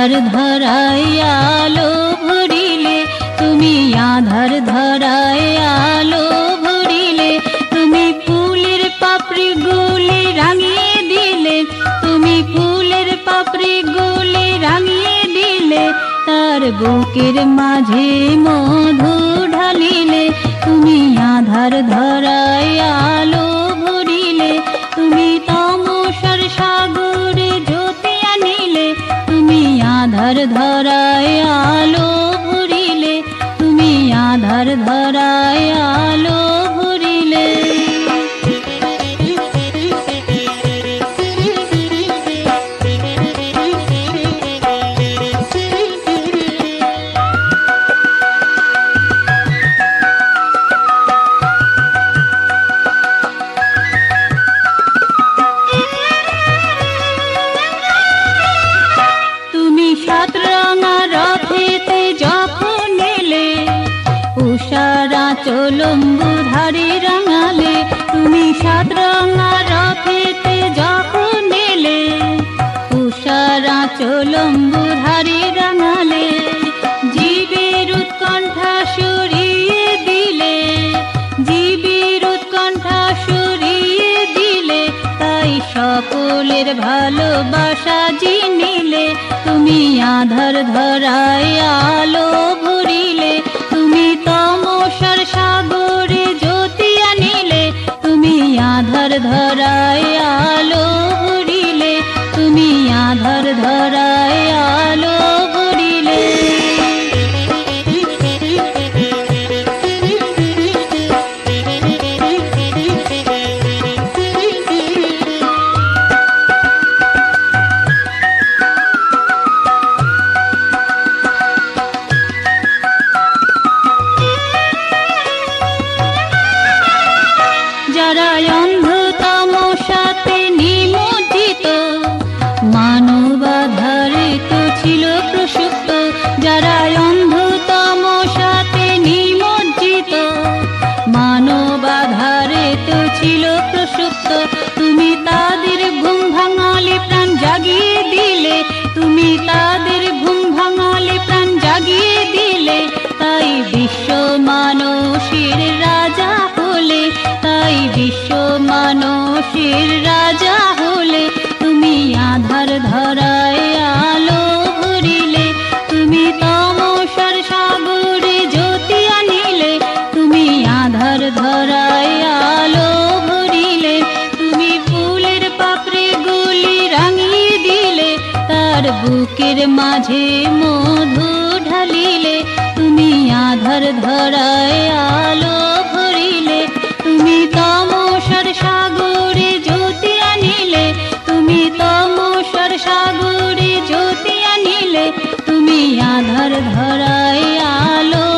আধার ধরায় আলো ভরিলে, তুমি আধার ধরায় আলো ভরিলে, তুমি ফুলের পাপড়ি গুলি রাঙিয়ে দিলে, তুমি ফুলের পাপড়ি গুলি রাঙিয়ে দিলে, তার বুকের মাঝে মধু ঢালিলে, তুমি আধার ধরায় আলো ভরিলে, তুমি তমসার সাগরে জ্যোতি আনিলে, তুমি আধার ধরায় আলো ভরিলে, তুমি আধার ধরায় আলো ভরিলে। সাত রঙা রথেতে যখন এলে, উষারা চলম্বু ধারে রাঙালে, তুমি সাত রঙা রথেতে যখন এলে, উষারা চলম্বু ধারে রাঙালে, জীবের উৎকণ্ঠা সরিয়ে দিলে, জীবের উৎকণ্ঠা সরিয়ে দিলে, তাই সকলের ভালোবাসা জিনিলে, তুমি আধার ধরায় আলো ভরিলে, তুমি তমসার সাগরে জ্যোতি আনিলে, তুমি আধার ধরায় আলো ভরিলে, তুমি আধার ধরায় আলো ভরিলে। যারা অন্ধ তমসাতে নিমজ্জিত, মানবাধারে তো ছিল প্রসুপ্ত, যারা অন্ধ তমসাতে নিমজ্জিত, মানবাধারে তো ছিল প্রসুপ্ত, তুমি তাদের ঘুম ভাঙালে প্রাণ জাগিয়ে দিলে, তুমি তাদের ঘুম ভাঙালে প্রাণ জাগিয়ে দিলে, তাই বিশ্ব মানসের রাজা হলে, তাই বিশ্ব মানসের রাজা হলে, তুমি আধার ধরায় আলো ভরিলে, তুমি তমসার সাগরে জ্যোতি আনিলে, তুমি আধার ধরায় আলো ভরিলে, তুমি ফুলের পাপড়ি গুলি রাঙিয়ে দিলে, তার বুকের মাঝে মধু ঢালিলে, তুমি আধার ধরায় আলো ভরিলে, তুমি তমসার সাগরে জ্যোতি আনিলে, তুমি তমসার সাগরে জ্যোতি আনিলে, তুমি আধার ধরায় আলো